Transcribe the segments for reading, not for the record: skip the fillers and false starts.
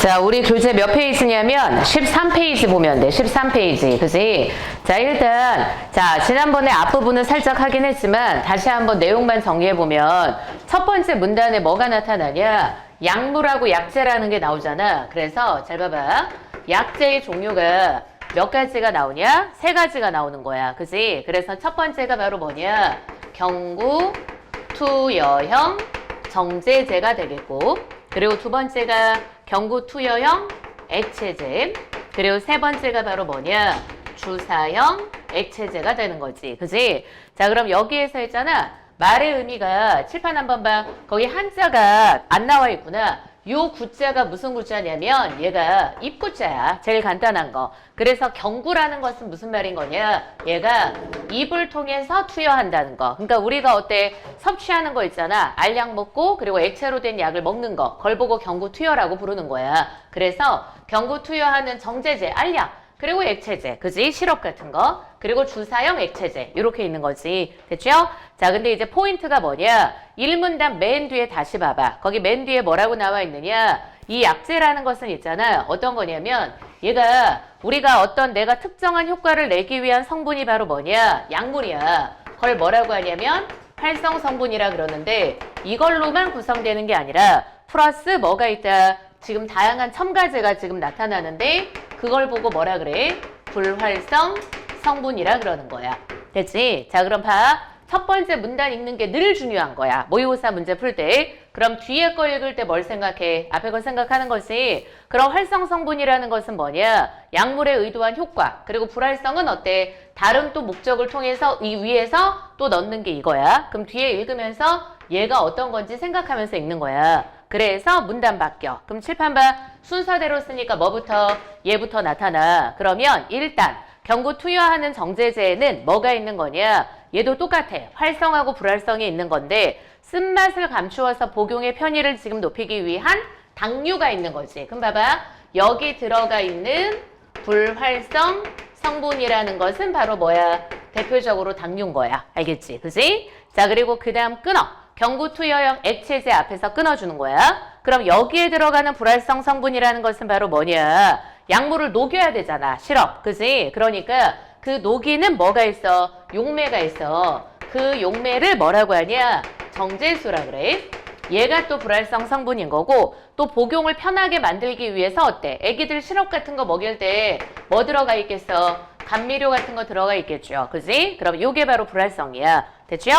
자, 우리 교재 몇 페이지냐면 13페이지 보면 돼. 13페이지. 그지? 자, 일단 자, 지난번에 앞부분은 살짝 하긴 했지만 다시 한번 내용만 정리해 보면 첫 번째 문단에 뭐가 나타나냐? 약물하고 약재라는 게 나오잖아. 그래서 잘 봐봐. 약재의 종류가 몇 가지가 나오냐? 세 가지가 나오는 거야. 그지? 그래서 첫 번째가 바로 뭐냐? 경구, 투여형, 정제제가 되겠고, 그리고 두 번째가 경구 투여형 액체제, 그리고 세 번째가 바로 뭐냐? 주사형 액체제가 되는 거지. 그지? 자, 그럼 여기에서 했잖아. 말의 의미가 칠판 한번 봐. 거기 한자가 안 나와 있구나. 요 구자가 무슨 구자냐면 얘가 입구자야. 제일 간단한 거. 그래서 경구라는 것은 무슨 말인 거냐? 얘가 입을 통해서 투여한다는 거. 그러니까 우리가 어때? 섭취하는 거 있잖아. 알약 먹고 그리고 액체로 된 약을 먹는 거. 그걸 보고 경구 투여라고 부르는 거야. 그래서 경구 투여하는 정제제, 알약. 그리고 액체제, 그지? 시럽 같은 거. 그리고 주사형 액체제. 이렇게 있는 거지. 됐죠? 자, 근데 이제 포인트가 뭐냐? 1문단 맨 뒤에 다시 봐봐. 거기 맨 뒤에 뭐라고 나와 있느냐? 이 약재라는 것은 있잖아. 어떤 거냐면 얘가 우리가 어떤 내가 특정한 효과를 내기 위한 성분이 바로 뭐냐? 약물이야. 그걸 뭐라고 하냐면 활성 성분이라 그러는데 이걸로만 구성되는 게 아니라 플러스 뭐가 있다? 지금 다양한 첨가제가 지금 나타나는데 그걸 보고 뭐라 그래? 불활성 성분이라 그러는 거야. 됐지? 자, 그럼 봐. 첫 번째 문단 읽는 게 늘 중요한 거야. 모의고사 문제 풀 때. 그럼 뒤에 거 읽을 때 뭘 생각해? 앞에 거 생각하는 거지. 그럼 활성 성분이라는 것은 뭐냐? 약물의 의도한 효과. 그리고 불활성은 어때? 다른 또 목적을 통해서 이 위에서 또 넣는 게 이거야. 그럼 뒤에 읽으면서 얘가 어떤 건지 생각하면서 읽는 거야. 그래서 문단 바뀌어. 그럼 칠판 봐. 순서대로 쓰니까 뭐부터? 얘부터 나타나. 그러면 일단 경구 투여하는 정제제에는 뭐가 있는 거냐? 얘도 똑같아. 활성하고 불활성이 있는 건데 쓴맛을 감추어서 복용의 편의를 지금 높이기 위한 당류가 있는 거지. 그럼 봐봐. 여기 들어가 있는 불활성 성분이라는 것은 바로 뭐야? 대표적으로 당류인 거야. 알겠지? 그지? 자, 그리고 그 다음 끊어. 경구 투여형 액체제 앞에서 끊어주는 거야. 그럼 여기에 들어가는 불활성 성분이라는 것은 바로 뭐냐? 약물을 녹여야 되잖아. 시럽. 그지? 그러니까 그 녹이는 뭐가 있어? 용매가 있어. 그 용매를 뭐라고 하냐? 정제수라 그래. 얘가 또 불활성 성분인 거고 또 복용을 편하게 만들기 위해서 어때? 애기들 시럽 같은 거 먹일 때 뭐 들어가 있겠어? 감미료 같은 거 들어가 있겠죠. 그지? 그럼 요게 바로 불활성이야. 됐죠?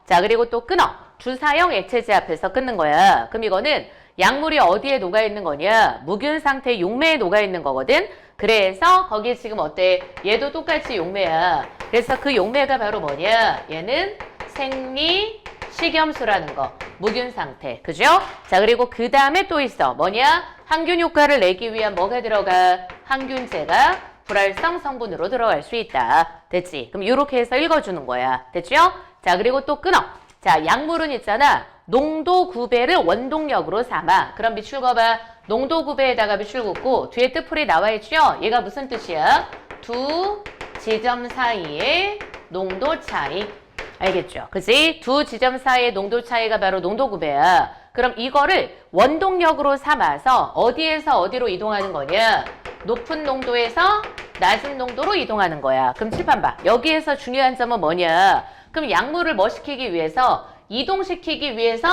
자, 그리고 또 끊어. 주사형 액체제 앞에서 끊는 거야. 그럼 이거는 약물이 어디에 녹아있는 거냐? 무균 상태 용매에 녹아있는 거거든? 그래서 거기 지금 어때? 얘도 똑같이 용매야. 그래서 그 용매가 바로 뭐냐? 얘는 생리 식염수라는 거. 무균 상태. 그죠? 자, 그리고 그 다음에 또 있어. 뭐냐? 항균 효과를 내기 위한 뭐가 들어가? 항균제가 불활성 성분으로 들어갈 수 있다. 됐지? 그럼 이렇게 해서 읽어주는 거야. 됐죠? 자, 그리고 또 끊어. 자, 약물은 있잖아. 농도 9배를 원동력으로 삼아. 그럼 밑줄 그어봐. 농도 9배에다가 밑줄 긋고 뒤에 뜻풀이 나와 있죠? 얘가 무슨 뜻이야? 두 지점 사이의 농도 차이. 알겠죠? 그지? 두 지점 사이의 농도 차이가 바로 농도 9배야. 그럼 이거를 원동력으로 삼아서 어디에서 어디로 이동하는 거냐? 높은 농도에서 낮은 농도로 이동하는 거야. 그럼 칠판 봐. 여기에서 중요한 점은 뭐냐? 그럼 약물을 뭐 시키기 위해서? 이동시키기 위해서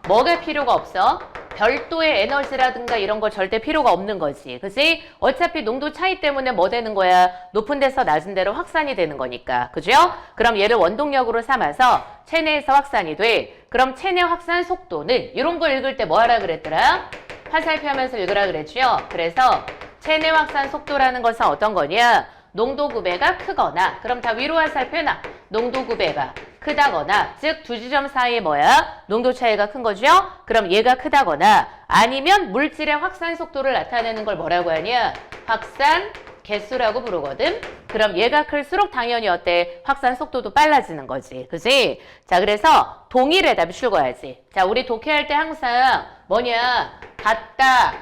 뭐가 필요가 없어? 별도의 에너지라든가 이런 거 절대 필요가 없는 거지. 그지? 어차피 농도 차이 때문에 뭐 되는 거야? 높은 데서 낮은 데로 확산이 되는 거니까. 그죠? 그럼 얘를 원동력으로 삼아서 체내에서 확산이 돼. 그럼 체내 확산 속도는 이런 거 읽을 때 뭐 하라 그랬더라? 화살표 하면서 읽으라 그랬죠? 그래서 체내 확산 속도라는 것은 어떤 거냐? 농도 9배가 크거나, 그럼 다 위로 화살표나 농도 9배가 크다거나, 즉 두 지점 사이에 뭐야? 농도 차이가 큰 거죠? 그럼 얘가 크다거나 아니면 물질의 확산 속도를 나타내는 걸 뭐라고 하냐? 확산 개수라고 부르거든? 그럼 얘가 클수록 당연히 어때? 확산 속도도 빨라지는 거지. 그지? 자, 그래서 동일에다 밑줄 그어야지. 자, 우리 독해할 때 항상 뭐냐? 같다,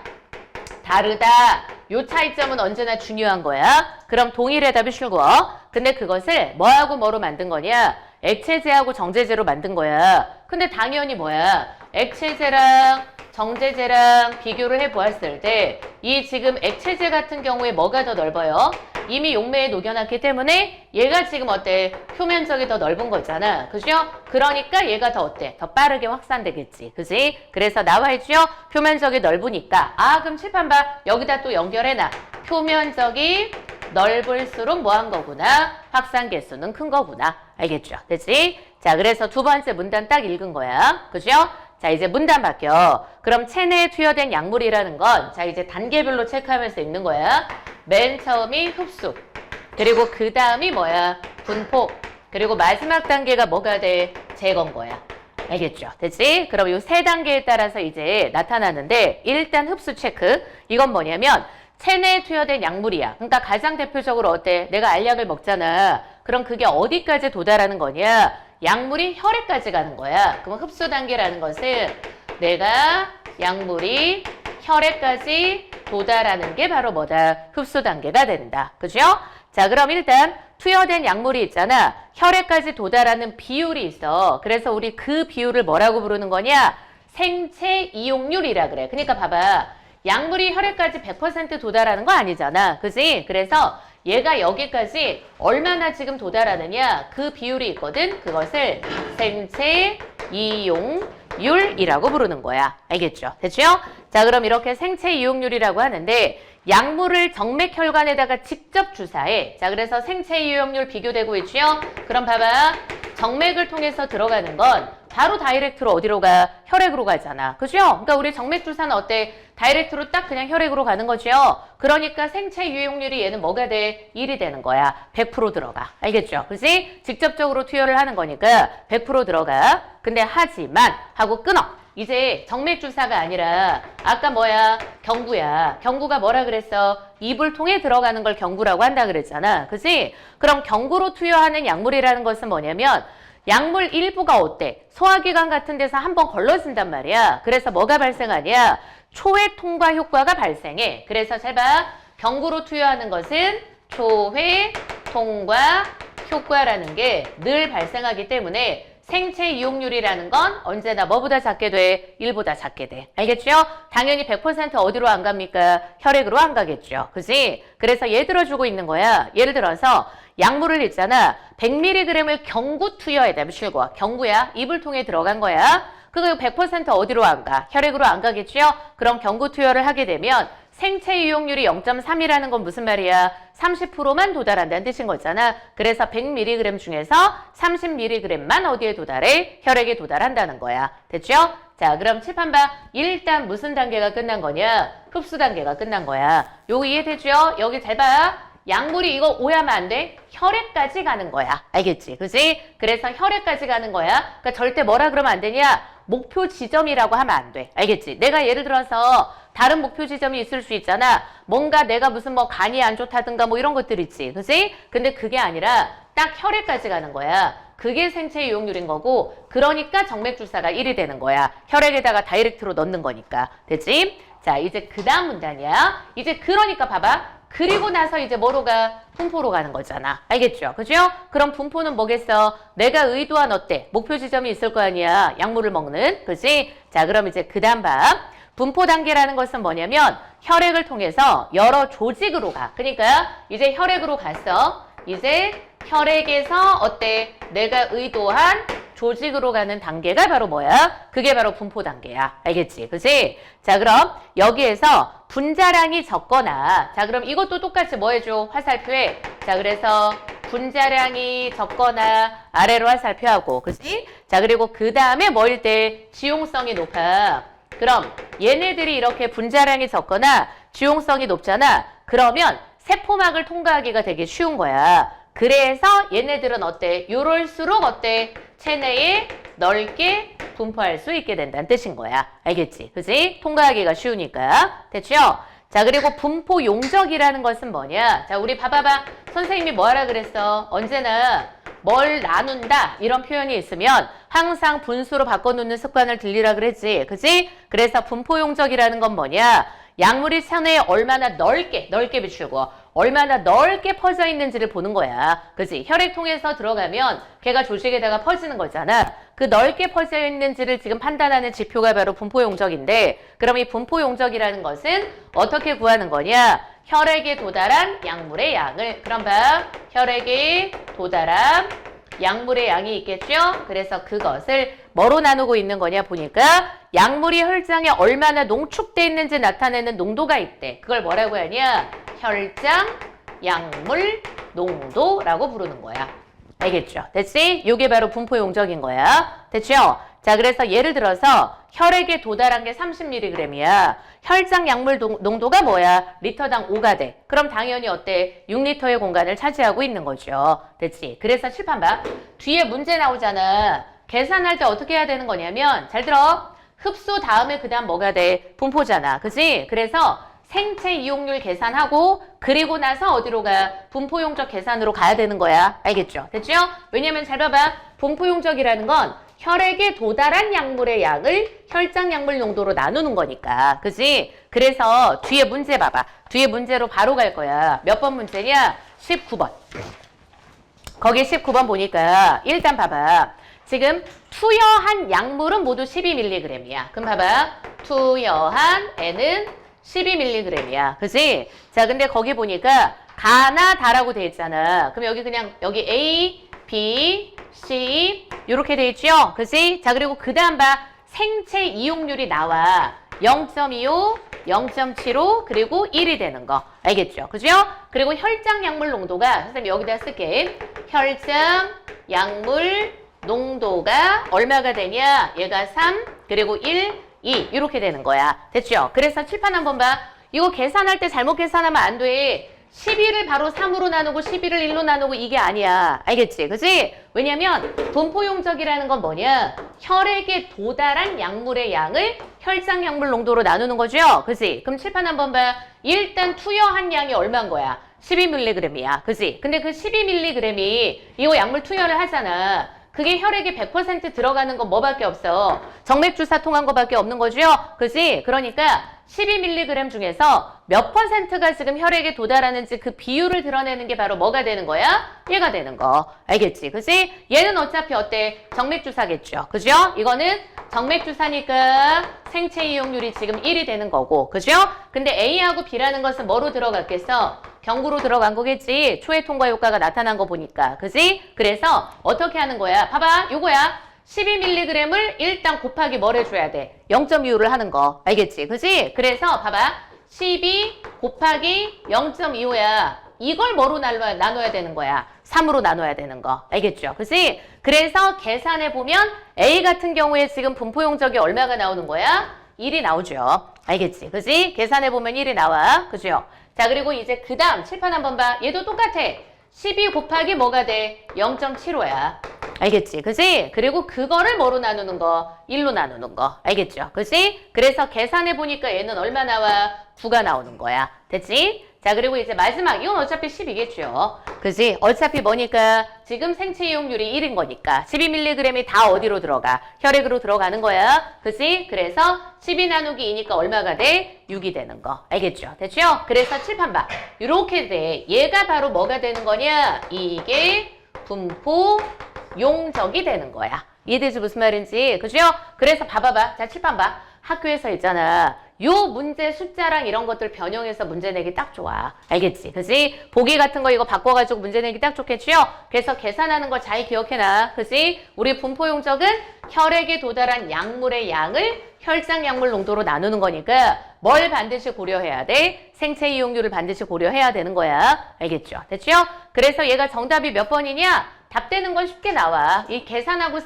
다르다. 요 차이점은 언제나 중요한 거야. 그럼 동일에다 밑줄 그어. 근데 그것을 뭐하고 뭐로 만든 거냐? 액체제하고 정제제로 만든 거야. 근데 당연히 뭐야? 액체제랑 정제제랑 비교를 해보았을 때 이 지금 액체제 같은 경우에 뭐가 더 넓어요? 이미 용매에 녹여놨기 때문에 얘가 지금 어때? 표면적이 더 넓은 거잖아. 그죠? 그러니까 얘가 더 어때? 더 빠르게 확산되겠지. 그지? 그래서 나와있죠? 표면적이 넓으니까. 아, 그럼 칠판 봐. 여기다 또 연결해놔. 표면적이 넓을수록 뭐 한 거구나? 확산 개수는 큰 거구나. 알겠죠? 됐지? 자, 그래서 두 번째 문단 딱 읽은 거야. 그죠? 자, 이제 문단 바뀌어. 그럼 체내에 투여된 약물이라는 건, 자, 이제 단계별로 체크하면서 읽는 거야. 맨 처음이 흡수. 그리고 그 다음이 뭐야? 분포. 그리고 마지막 단계가 뭐가 돼? 제거인 거야. 알겠죠? 됐지? 그럼 이 세 단계에 따라서 이제 나타나는데, 일단 흡수 체크. 이건 뭐냐면, 체내에 투여된 약물이야. 그러니까 가장 대표적으로 어때? 내가 알약을 먹잖아. 그럼 그게 어디까지 도달하는 거냐? 약물이 혈액까지 가는 거야. 그럼 흡수 단계라는 것은 내가 약물이 혈액까지 도달하는 게 바로 뭐다? 흡수 단계가 된다. 그죠? 자, 그럼 일단 투여된 약물이 있잖아. 혈액까지 도달하는 비율이 있어. 그래서 우리 그 비율을 뭐라고 부르는 거냐? 생체 이용률이라 그래. 그러니까 봐봐. 약물이 혈액까지 100% 도달하는 거 아니잖아. 그지? 그래서 얘가 여기까지 얼마나 지금 도달하느냐 그 비율이 있거든. 그것을 생체 이용률이라고 부르는 거야. 알겠죠? 됐죠? 자, 그럼 이렇게 생체 이용률이라고 하는데 약물을 정맥혈관에다가 직접 주사해. 자, 그래서 생체 이용률 비교되고 있죠? 그럼 봐봐. 정맥을 통해서 들어가는 건 바로 다이렉트로 어디로 가? 혈액으로 가잖아. 그죠? 그러니까 우리 정맥 주사는 어때? 다이렉트로 딱 그냥 혈액으로 가는 거죠. 그러니까 생체 유용률이 얘는 뭐가 돼? 1이 되는 거야. 100% 들어가. 알겠죠? 그지? 직접적으로 투여를 하는 거니까 100% 들어가. 근데 하지만 하고 끊어. 이제 정맥 주사가 아니라 아까 뭐야? 경구야. 경구가 뭐라 그랬어? 입을 통해 들어가는 걸 경구라고 한다 그랬잖아. 그지? 그럼 경구로 투여하는 약물이라는 것은 뭐냐면 약물 일부가 어때? 소화기관 같은 데서 한번 걸러진단 말이야. 그래서 뭐가 발생하냐? 초회 통과 효과가 발생해. 그래서 잘 봐. 경구로 투여하는 것은 초회 통과 효과라는 게 늘 발생하기 때문에 생체 이용률이라는 건 언제나 뭐보다 작게 돼? 1보다 작게 돼. 알겠죠? 당연히 100% 어디로 안 갑니까? 혈액으로 안 가겠죠. 그지? 그래서 얘 들어주고 있는 거야. 예를 들어서 약물을 있잖아. 100mg을 경구 투여해야 돼. 실과. 경구야. 입을 통해 들어간 거야. 그거 100% 어디로 안 가? 혈액으로 안 가겠죠? 그럼 경구 투여를 하게 되면 생체 이용률이 0.3이라는 건 무슨 말이야? 30%만 도달한다는 뜻인 거잖아. 그래서 100mg 중에서 30mg만 어디에 도달해? 혈액에 도달한다는 거야. 됐죠? 자, 그럼 칠판 봐. 일단 무슨 단계가 끝난 거냐? 흡수 단계가 끝난 거야. 요거 이해되죠? 여기 잘 봐. 약물이 이거 오해하면 안 돼? 혈액까지 가는 거야. 알겠지? 그지? 그래서 혈액까지 가는 거야. 그러니까 절대 뭐라 그러면 안 되냐? 목표 지점이라고 하면 안 돼. 알겠지? 내가 예를 들어서 다른 목표 지점이 있을 수 있잖아. 뭔가 내가 무슨 뭐 간이 안 좋다든가 뭐 이런 것들 있지. 그지? 근데 그게 아니라 딱 혈액까지 가는 거야. 그게 생체 이용률인 거고 그러니까 정맥 주사가 1이 되는 거야. 혈액에다가 다이렉트로 넣는 거니까. 됐지? 자, 이제 그 다음 문단이야. 이제 그러니까 봐봐. 그리고 나서 이제 뭐로 가? 분포로 가는 거잖아. 알겠죠? 그죠? 그럼 분포는 뭐겠어? 내가 의도한 어때? 목표 지점이 있을 거 아니야. 약물을 먹는. 그지? 자, 그럼 이제 그 다음 봐. 분포 단계라는 것은 뭐냐면 혈액을 통해서 여러 조직으로 가. 그러니까 이제 혈액으로 갔어. 이제 혈액에서 어때? 내가 의도한 조직으로 가는 단계가 바로 뭐야? 그게 바로 분포 단계야. 알겠지? 그지? 자, 그럼 여기에서 분자량이 적거나 자, 그럼 이것도 똑같이 뭐 해줘? 화살표에. 자, 그래서 분자량이 적거나 아래로 화살표하고 그지? 자, 그리고 그 다음에 뭐일 때? 지용성이 높아. 그럼 얘네들이 이렇게 분자량이 적거나 지용성이 높잖아. 그러면 세포막을 통과하기가 되게 쉬운 거야. 그래서 얘네들은 어때? 요럴수록 어때? 체내에 넓게 분포할 수 있게 된다는 뜻인 거야. 알겠지? 그지? 통과하기가 쉬우니까. 됐죠? 자, 그리고 분포 용적이라는 것은 뭐냐? 자, 우리 봐봐봐. 선생님이 뭐 하라 그랬어? 언제나 뭘 나눈다 이런 표현이 있으면 항상 분수로 바꿔놓는 습관을 들리라 그랬지. 그지? 그래서 분포 용적이라는 건 뭐냐? 약물이 체내에 얼마나 넓게 비추고 얼마나 넓게 퍼져 있는지를 보는 거야. 그치? 혈액 통해서 들어가면 걔가 조직에다가 퍼지는 거잖아. 그 넓게 퍼져 있는지를 지금 판단하는 지표가 바로 분포용적인데, 그럼 이 분포용적이라는 것은 어떻게 구하는 거냐? 혈액에 도달한 약물의 양을, 그럼 봐. 혈액에 도달한 약물의 양이 있겠죠? 그래서 그것을 뭐로 나누고 있는 거냐 보니까 약물이 혈장에 얼마나 농축돼 있는지 나타내는 농도가 있대. 그걸 뭐라고 하냐? 혈장 약물 농도라고 부르는 거야. 알겠죠? 됐지? 이게 바로 분포용적인 거야. 됐죠? 자, 그래서 예를 들어서 혈액에 도달한 게 30mg이야. 혈장 약물 농도가 뭐야? 리터당 5가 돼. 그럼 당연히 어때? 6리터의 공간을 차지하고 있는 거죠. 됐지? 그래서 칠판 봐. 뒤에 문제 나오잖아. 계산할 때 어떻게 해야 되는 거냐면, 잘 들어. 흡수 다음에 그 다음 뭐가 돼? 분포잖아. 그치? 그래서 생체 이용률 계산하고 그리고 나서 어디로 가? 분포용적 계산으로 가야 되는 거야. 알겠죠? 됐죠? 왜냐면 잘 봐봐. 분포용적이라는 건 혈액에 도달한 약물의 양을 혈장 약물 농도로 나누는 거니까. 그치? 그래서 뒤에 문제 봐봐. 뒤에 문제로 바로 갈 거야. 몇 번 문제냐? 19번. 거기 19번 보니까 일단 봐봐. 지금 투여한 약물은 모두 12mg이야. 그럼 봐봐. 투여한 N은 12mg이야. 그치? 자, 근데 거기 보니까 가나 다라고 돼 있잖아. 그럼 여기 그냥 여기 A, B, C 이렇게 돼 있죠? 그치? 자, 그리고 그 다음 봐. 생체 이용률이 나와. 0.25, 0.75 그리고 1이 되는 거. 알겠죠? 그죠? 그리고 혈장 약물 농도가 선생님 여기다 쓸게. 혈장 약물 농도가 얼마가 되냐? 얘가 3 그리고 1, 2 이렇게 되는 거야. 됐죠? 그래서 칠판 한번 봐. 이거 계산할 때 잘못 계산하면 안 돼. 12를 바로 3으로 나누고 11을 1로 나누고 이게 아니야. 알겠지? 그치? 왜냐면 분포용적이라는 건 뭐냐? 혈액에 도달한 약물의 양을 혈장 약물 농도로 나누는 거죠? 그치? 그럼 칠판 한번 봐. 일단 투여한 양이 얼마인 거야? 12mg이야. 그치? 근데 그 12mg이 이거 약물 투여를 하잖아. 그게 혈액에 100% 들어가는 건 뭐밖에 없어? 정맥주사 통한 거밖에 없는 거죠? 그치? 그러니까 12mg 중에서 몇 %가 지금 혈액에 도달하는지 그 비율을 드러내는 게 바로 뭐가 되는 거야? 얘가 되는 거. 알겠지? 그치? 얘는 어차피 어때? 정맥주사겠죠? 그죠? 이거는 정맥주사니까 생체 이용률이 지금 1이 되는 거고. 그죠? 근데 A하고 B라는 것은 뭐로 들어갔겠어? 경구로 들어간 거겠지? 초회 통과 효과가 나타난 거 보니까. 그지? 그래서 어떻게 하는 거야? 봐봐. 요거야. 12mg을 일단 곱하기 뭘 해줘야 돼? 0.25를 하는 거. 알겠지? 그지? 그래서 봐봐. 12 곱하기 0.25야. 이걸 뭐로 나눠야 되는 거야? 3으로 나눠야 되는 거. 알겠죠? 그지? 그래서 계산해 보면 A 같은 경우에 지금 분포용적이 얼마가 나오는 거야? 1이 나오죠. 알겠지? 그지? 계산해 보면 1이 나와. 그죠? 자, 그리고 이제 그 다음 칠판 한번 봐. 얘도 똑같아. 12 곱하기 뭐가 돼? 0.75야. 알겠지? 그지? 그리고 그거를 뭐로 나누는 거? 1로 나누는 거. 알겠죠? 그지? 그래서 계산해 보니까 얘는 얼마 나와? 9가 나오는 거야. 됐지? 자, 그리고 이제 마지막. 이건 어차피 10이겠죠. 그지? 어차피 뭐니까? 지금 생체 이용률이 1인 거니까. 12mg이 다 어디로 들어가? 혈액으로 들어가는 거야. 그지? 그래서 12 나누기 2니까 얼마가 돼? 6이 되는 거. 알겠죠? 됐죠? 그래서 칠판 봐. 이렇게 돼. 얘가 바로 뭐가 되는 거냐? 이게 분포용적이 되는 거야. 이해되지 무슨 말인지? 그죠? 그래서 봐봐봐. 자, 칠판 봐. 학교에서 있잖아. 요 문제 숫자랑 이런 것들 변형해서 문제 내기 딱 좋아. 알겠지? 그지? 보기 같은 거 이거 바꿔가지고 문제 내기 딱 좋겠지요? 그래서 계산하는 거 잘 기억해놔. 그지? 우리 분포용적은 혈액에 도달한 약물의 양을 혈장 약물 농도로 나누는 거니까 뭘 반드시 고려해야 돼? 생체 이용률을 반드시 고려해야 되는 거야. 알겠죠? 됐죠? 그래서 얘가 정답이 몇 번이냐? 답되는 건 쉽게 나와. 이 계산하고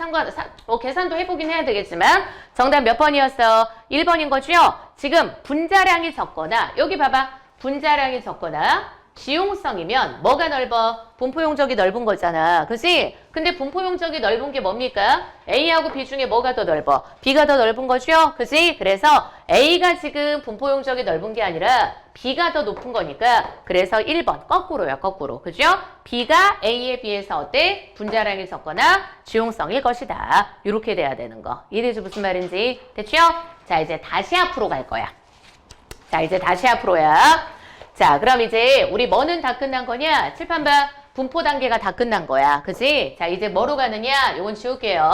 계산도 해보긴 해야 되겠지만 정답 몇 번이었어? 1번인 거죠? 지금 분자량이 적거나 여기 봐봐. 분자량이 적거나 지용성이면 뭐가 넓어? 분포용적이 넓은 거잖아. 그치? 근데 분포용적이 넓은 게 뭡니까? A하고 B 중에 뭐가 더 넓어? B가 더 넓은 거죠? 그치? 그래서 A가 지금 분포용적이 넓은 게 아니라 B가 더 높은 거니까 그래서 1번 거꾸로야. 거꾸로. 그죠? B가 A에 비해서 어때? 분자량이 적거나 지용성일 것이다. 이렇게 돼야 되는 거. 이해되죠? 무슨 말인지? 됐죠? 자, 이제 다시 앞으로 갈 거야. 자, 이제 다시 앞으로야. 자, 그럼 이제 우리 뭐는 다 끝난 거냐? 칠판봐. 분포 단계가 다 끝난 거야. 그지? 자, 이제 뭐로 가느냐? 요건 지울게요.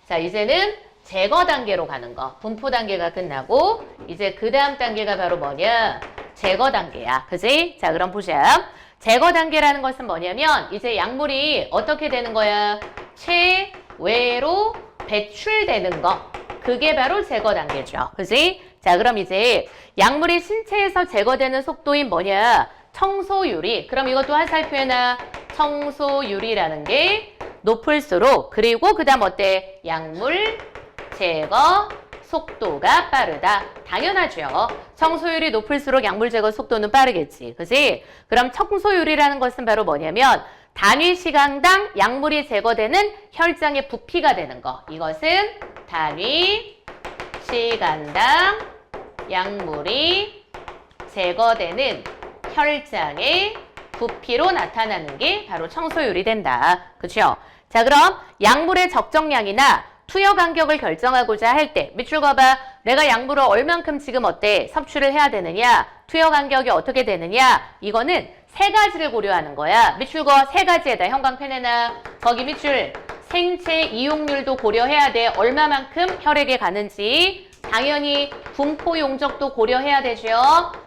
자, 이제는 제거 단계로 가는 거. 분포 단계가 끝나고 이제 그 다음 단계가 바로 뭐냐? 제거 단계야. 그지? 자, 그럼 보자. 제거 단계라는 것은 뭐냐면 이제 약물이 어떻게 되는 거야? 체외로 배출되는 거. 그게 바로 제거 단계죠. 그지? 자, 그럼 이제 약물이 신체에서 제거되는 속도인 뭐냐? 청소율이. 그럼 이것도 화살표에나 청소율이라는 게 높을수록 그리고 그 다음 어때? 약물 제거 속도가 빠르다. 당연하죠. 청소율이 높을수록 약물 제거 속도는 빠르겠지. 그지? 그럼 청소율이라는 것은 바로 뭐냐면 단위 시간당 약물이 제거되는 혈장의 부피가 되는 거. 이것은 단위 시간당 약물이 제거되는 혈장의 부피로 나타나는 게 바로 청소율이 된다. 그렇죠? 자, 그럼 약물의 적정량이나 투여 간격을 결정하고자 할 때 밑줄 그어봐. 내가 약물을 얼만큼 지금 어때? 섭취를 해야 되느냐? 투여 간격이 어떻게 되느냐? 이거는 세 가지를 고려하는 거야. 밑줄 그어. 세 가지에다 형광펜에나 거기 밑줄 생체 이용률도 고려해야 돼. 얼마만큼 혈액에 가는지. 당연히 분포 용적도 고려해야 되죠.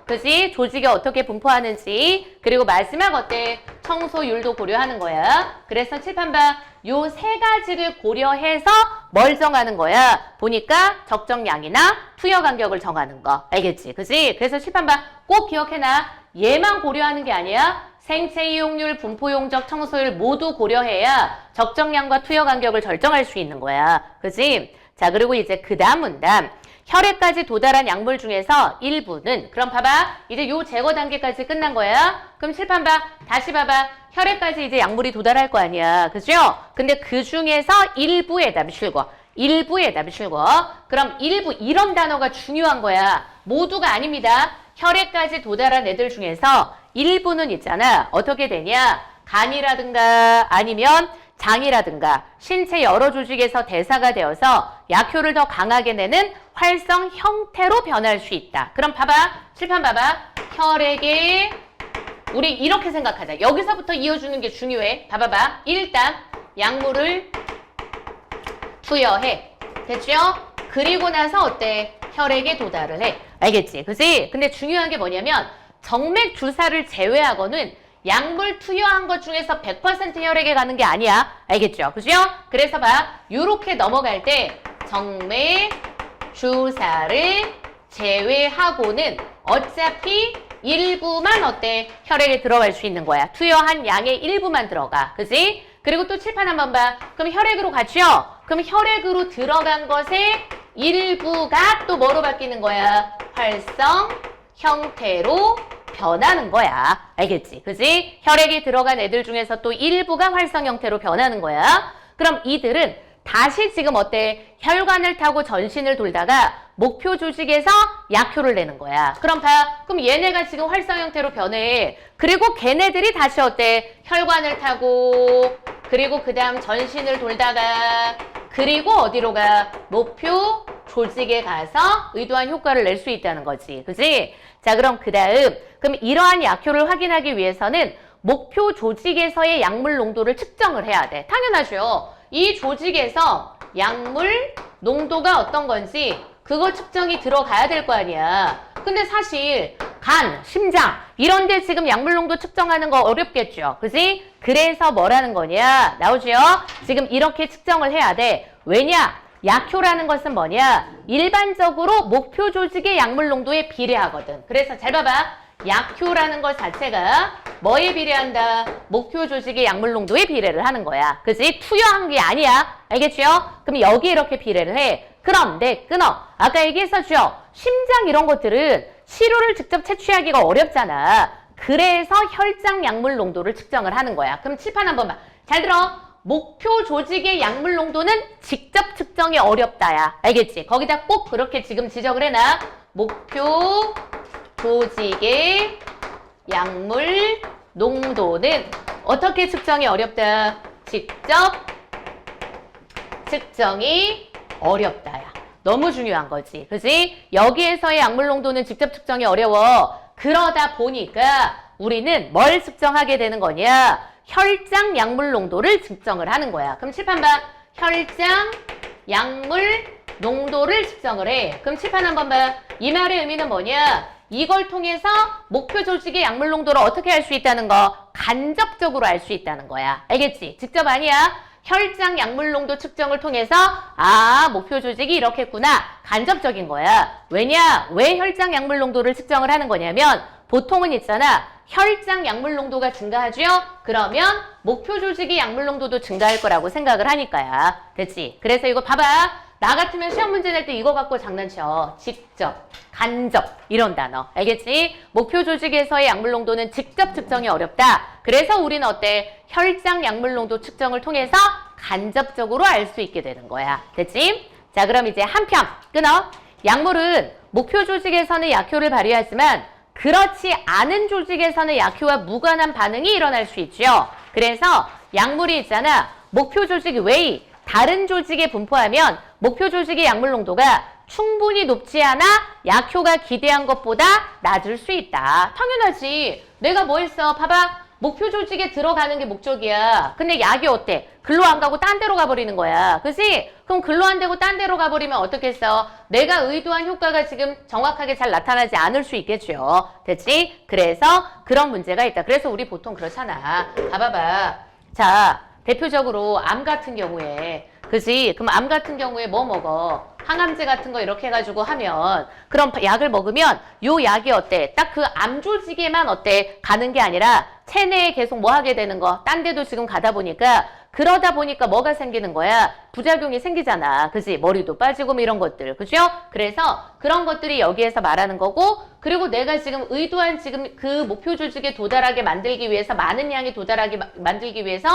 그지? 조직이 어떻게 분포하는지. 그리고 마지막 어때? 청소율도 고려하는 거야. 그래서 칠판 봐. 요 세 가지를 고려해서 뭘 정하는 거야? 보니까 적정량이나 투여 간격을 정하는 거. 알겠지? 그지? 그래서 칠판 봐. 꼭 기억해놔. 얘만 고려하는 게 아니야. 생체 이용률, 분포 용적, 청소율 모두 고려해야 적정량과 투여 간격을 결정할 수 있는 거야. 그지? 자, 그리고 이제 그 다음 문단. 혈액까지 도달한 약물 중에서 일부는 그럼 봐봐. 이제 요 제거 단계까지 끝난 거야. 그럼 칠판 봐. 다시 봐봐. 혈액까지 이제 약물이 도달할 거 아니야. 그죠? 근데 그 중에서 일부에다 밑줄 그어. 일부에다 밑줄 그어. 그럼 일부 이런 단어가 중요한 거야. 모두가 아닙니다. 혈액까지 도달한 애들 중에서 일부는 있잖아. 어떻게 되냐? 간이라든가 아니면 장이라든가 신체 여러 조직에서 대사가 되어서 약효를 더 강하게 내는 활성 형태로 변할 수 있다. 그럼 봐봐. 칠판 봐봐. 혈액에 우리 이렇게 생각하자. 여기서부터 이어주는 게 중요해. 봐봐봐. 일단 약물을 투여해. 됐죠? 그리고 나서 어때? 혈액에 도달을 해. 알겠지? 그지? 근데 중요한 게 뭐냐면 정맥 주사를 제외하고는 약물 투여한 것 중에서 100% 혈액에 가는 게 아니야. 알겠죠? 그죠? 그래서 봐. 요렇게 넘어갈 때 정맥 주사를 제외하고는 어차피 일부만 어때? 혈액에 들어갈 수 있는 거야. 투여한 양의 일부만 들어가. 그지? 그리고 또 칠판 한번 봐. 그럼 혈액으로 갔죠? 그럼 혈액으로 들어간 것의 일부가 또 뭐로 바뀌는 거야? 활성 형태로 변하는 거야. 알겠지? 그지? 혈액이 들어간 애들 중에서 또 일부가 활성 형태로 변하는 거야. 그럼 이들은 다시 지금 어때? 혈관을 타고 전신을 돌다가 목표 조직에서 약효를 내는 거야. 그럼 봐. 그럼 얘네가 지금 활성 형태로 변해. 그리고 걔네들이 다시 어때? 혈관을 타고 그리고 그 다음 전신을 돌다가 그리고 어디로 가? 목표 조직에 가서 의도한 효과를 낼 수 있다는 거지. 그지? 자, 그럼 그 다음 그럼 이러한 약효를 확인하기 위해서는 목표 조직에서의 약물 농도를 측정을 해야 돼. 당연하죠. 이 조직에서 약물 농도가 어떤 건지 그거 측정이 들어가야 될 거 아니야. 근데 사실 간, 심장 이런 데 지금 약물 농도 측정하는 거 어렵겠죠. 그지? 그래서 뭐라는 거냐? 나오죠? 지금 이렇게 측정을 해야 돼. 왜냐? 약효라는 것은 뭐냐? 일반적으로 목표 조직의 약물 농도에 비례하거든. 그래서 잘 봐봐. 약효라는 것 자체가 뭐에 비례한다? 목표 조직의 약물 농도에 비례를 하는 거야. 그지? 투여한 게 아니야. 알겠죠? 그럼 여기 이렇게 비례를 해. 그럼 네, 끊어. 아까 얘기했었죠? 심장 이런 것들은 시료를 직접 채취하기가 어렵잖아. 그래서 혈장 약물 농도를 측정을 하는 거야. 그럼 칠판 한번 봐. 잘 들어. 목표 조직의 약물 농도는 직접 측정이 어렵다야. 알겠지? 거기다 꼭 그렇게 지금 지적을 해놔. 목표 조직의 약물 농도는 어떻게 측정이 어렵다? 직접 측정이 어렵다야. 너무 중요한 거지. 그지? 여기에서의 약물 농도는 직접 측정이 어려워. 그러다 보니까 우리는 뭘 측정하게 되는 거냐? 혈장 약물 농도를 측정을 하는 거야. 그럼 칠판 봐. 혈장 약물 농도를 측정을 해. 그럼 칠판 한번 봐. 이 말의 의미는 뭐냐? 이걸 통해서 목표 조직의 약물 농도를 어떻게 할 수 있다는 거? 간접적으로 알 수 있다는 거야. 알겠지? 직접 아니야. 혈장 약물 농도 측정을 통해서 목표 조직이 이렇게 했구나. 간접적인 거야. 왜냐? 왜 혈장 약물 농도를 측정을 하는 거냐면 보통은 있잖아. 혈장 약물 농도가 증가하죠? 그러면 목표 조직의 약물 농도도 증가할 거라고 생각을 하니까야. 됐지? 그래서 이거 봐봐. 나 같으면 시험 문제 낼 때 이거 갖고 장난쳐. 직접, 간접 이런 단어. 알겠지? 목표 조직에서의 약물 농도는 직접 측정이 어렵다. 그래서 우리는 어때? 혈장 약물 농도 측정을 통해서 간접적으로 알 수 있게 되는 거야. 됐지? 자, 그럼 이제 한편 끊어. 약물은 목표 조직에서는 약효를 발휘하지만 그렇지 않은 조직에서는 약효와 무관한 반응이 일어날 수 있죠. 그래서 약물이 있잖아. 목표 조직 외의 다른 조직에 분포하면 목표 조직의 약물 농도가 충분히 높지 않아 약효가 기대한 것보다 낮을 수 있다. 당연하지. 내가 뭐 했어? 봐봐. 목표 조직에 들어가는 게 목적이야. 근데 약이 어때? 글로 안 가고 딴 데로 가버리는 거야. 그치? 그럼 글로 안 되고 딴 데로 가버리면 어떻겠어? 내가 의도한 효과가 지금 정확하게 잘 나타나지 않을 수 있겠죠. 됐지? 그래서 그런 문제가 있다. 그래서 우리 보통 그렇잖아. 봐봐봐. 자, 대표적으로 암 같은 경우에 그지? 그럼 암 같은 경우에 뭐 먹어? 항암제 같은 거 이렇게 해가지고 하면 그럼 약을 먹으면 요 약이 어때? 딱 그 암 조직에만 어때? 가는 게 아니라 체내에 계속 뭐 하게 되는 거? 딴 데도 지금 가다 보니까 그러다 보니까 뭐가 생기는 거야? 부작용이 생기잖아. 그지? 머리도 빠지고 뭐 이런 것들. 그죠? 그래서 그런 것들이 여기에서 말하는 거고 그리고 내가 지금 의도한 지금 그 목표 조직에 도달하게 만들기 위해서 많은 양이 도달하게 만들기 위해서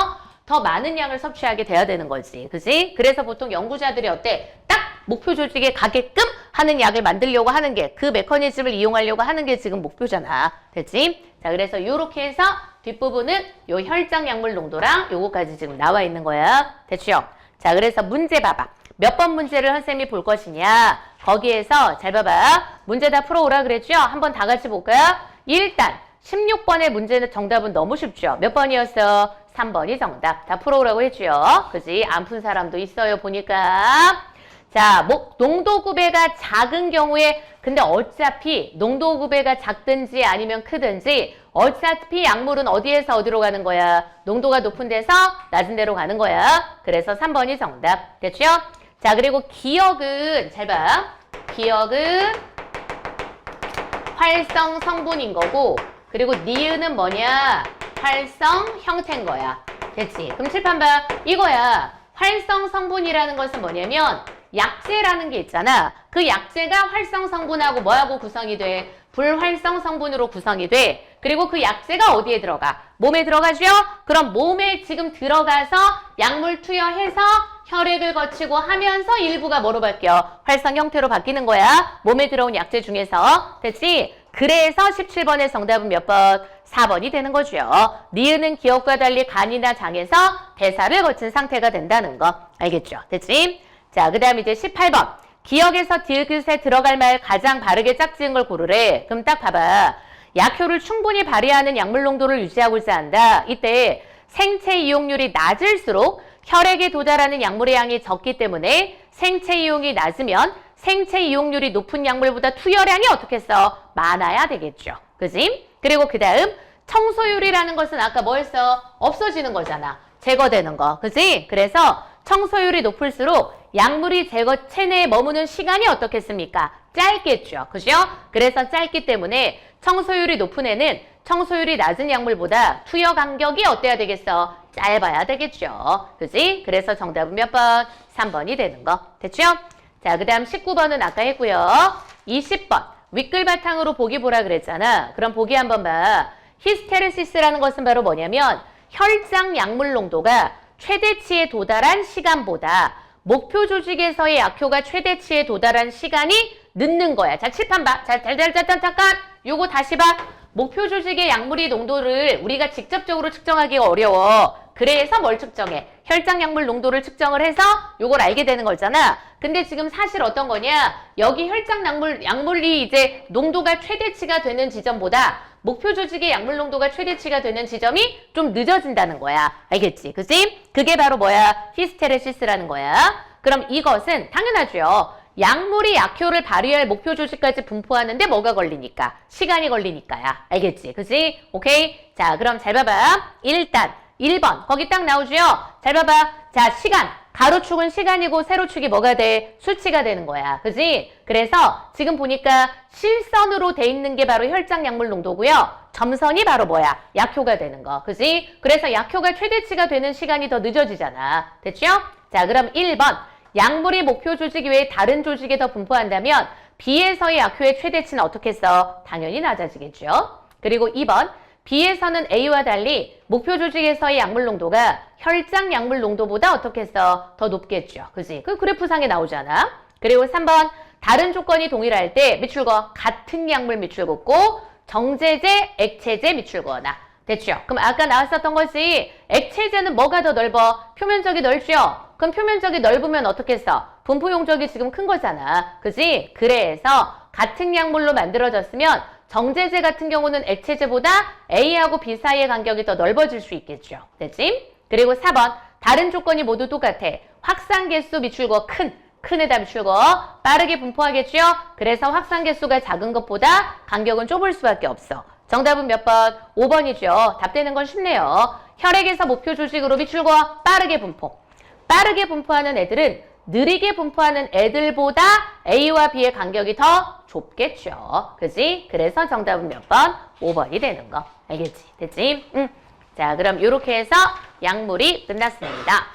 더 많은 양을 섭취하게 돼야 되는 거지. 그지? 그래서 보통 연구자들이 어때? 딱 목표 조직에 가게끔 하는 약을 만들려고 하는 게 그 메커니즘을 이용하려고 하는 게 지금 목표잖아. 됐지? 자, 그래서 요렇게 해서 뒷부분은 요 혈장 약물 농도랑 요거까지 지금 나와 있는 거야. 됐죠? 자, 그래서 문제 봐봐. 몇 번 문제를 선생님이 볼 것이냐. 거기에서 잘 봐봐. 문제 다 풀어오라 그랬죠? 한번 다 같이 볼까요? 일단 16번의 문제는 정답은 너무 쉽죠? 몇 번이었어? 3번이 정답. 다 풀어오라고 했죠? 그지? 안 푼 사람도 있어요, 보니까. 자, 농도 구배가 작은 경우에 근데 어차피 농도 구배가 작든지 아니면 크든지 어차피 약물은 어디에서 어디로 가는 거야? 농도가 높은 데서 낮은 데로 가는 거야. 그래서 3번이 정답. 됐죠? 자, 그리고 기억은 잘 봐. 기억은 활성 성분인 거고 그리고 니은은 뭐냐? 활성 형태인 거야. 됐지? 그럼 칠판 봐. 이거야. 활성 성분이라는 것은 뭐냐면 약재라는 게 있잖아. 그 약재가 활성 성분하고 뭐하고 구성이 돼? 불활성 성분으로 구성이 돼. 그리고 그 약재가 어디에 들어가? 몸에 들어가죠? 그럼 몸에 지금 들어가서 약물 투여해서 혈액을 거치고 하면서 일부가 뭐로 바뀌어? 활성 형태로 바뀌는 거야. 몸에 들어온 약재 중에서. 됐지? 그래서 17번의 정답은 몇 번? 4번이 되는 거죠. 니은은 기억과 달리 간이나 장에서 대사를 거친 상태가 된다는 거. 알겠죠? 됐지? 자, 그 다음 이제 18번. 기억에서 디귿에 들어갈 말 가장 바르게 짝지은 걸 고르래. 그럼 딱 봐봐. 약효를 충분히 발휘하는 약물 농도를 유지하고자 한다. 이때 생체 이용률이 낮을수록 혈액에 도달하는 약물의 양이 적기 때문에 생체 이용이 낮으면 생체 이용률이 높은 약물보다 투여량이 어떻게 했어? 많아야 되겠죠. 그지? 그리고 그 다음 청소율이라는 것은 아까 뭐 했어? 없어지는 거잖아. 제거되는 거. 그지? 그래서 청소율이 높을수록 약물이 체내에 머무는 시간이 어떻겠습니까? 짧겠죠. 그죠? 그래서 짧기 때문에 청소율이 높은 애는 청소율이 낮은 약물보다 투여 간격이 어때야 되겠어? 짧아야 되겠죠. 그지? 그래서 정답은 몇 번? 3번이 되는 거. 됐죠? 자, 그 다음 19번은 아까 했고요. 20번. 윗글 바탕으로 보기 보라 그랬잖아. 그럼 보기 한번 봐. 히스테르시스라는 것은 바로 뭐냐면 혈장 약물 농도가 최대치에 도달한 시간보다 목표 조직에서의 약효가 최대치에 도달한 시간이 늦는 거야. 자, 칠판 봐. 자, 잠깐. 요거 다시 봐. 목표 조직의 약물의 농도를 우리가 직접적으로 측정하기가 어려워. 그래서 뭘 측정해? 혈장 약물 농도를 측정을 해서 요걸 알게 되는 거잖아. 근데 지금 사실 어떤 거냐? 여기 혈장 약물이 이제 농도가 최대치가 되는 지점보다 목표 조직의 약물 농도가 최대치가 되는 지점이 좀 늦어진다는 거야. 알겠지? 그치? 그게 바로 뭐야? 히스테레시스라는 거야. 그럼 이것은 당연하죠. 약물이 약효를 발휘할 목표 조직까지 분포하는데 뭐가 걸리니까? 시간이 걸리니까야. 알겠지? 그치? 오케이? 자, 그럼 잘 봐봐. 일단 1번 거기 딱 나오죠? 잘 봐봐. 자, 시간. 가로축은 시간이고 세로축이 뭐가 돼? 수치가 되는 거야. 그지? 그래서 지금 보니까 실선으로 돼 있는 게 바로 혈장 약물 농도고요. 점선이 바로 뭐야? 약효가 되는 거. 그지? 그래서 약효가 최대치가 되는 시간이 더 늦어지잖아. 됐죠? 자, 그럼 1번. 약물이 목표 조직 외에 다른 조직에 더 분포한다면 B에서의 약효의 최대치는 어떻게 써? 당연히 낮아지겠죠. 그리고 2번. B에서는 A와 달리 목표 조직에서의 약물 농도가 혈장 약물 농도보다 어떻게 써? 더 높겠죠. 그지? 그 그래프상에 나오잖아. 그리고 3번. 다른 조건이 동일할 때 미출거 같은 약물 미출곱고 정제제, 액체제 미출거나. 됐죠? 그럼 아까 나왔었던 거지. 액체제는 뭐가 더 넓어? 표면적이 넓죠? 그럼 표면적이 넓으면 어떻게 써? 분포 용적이 지금 큰 거잖아. 그지? 그래서 같은 약물로 만들어졌으면 정제제 같은 경우는 액체제보다 A하고 B 사이의 간격이 더 넓어질 수 있겠죠. 됐지? 그리고 4번. 다른 조건이 모두 똑같아. 확산 개수 미출거 큰에다 미출거 빠르게 분포하겠죠? 그래서 확산 개수가 작은 것보다 간격은 좁을 수밖에 없어. 정답은 몇 번? 5번이죠. 답되는 건 쉽네요. 혈액에서 목표 조직으로 미출거 빠르게 분포. 빠르게 분포하는 애들은 느리게 분포하는 애들보다 A와 B의 간격이 더 좁겠죠. 그지? 그래서 정답은 몇 번? 5번이 되는 거. 알겠지? 됐지? 자, 그럼 이렇게 해서 약물이 끝났습니다.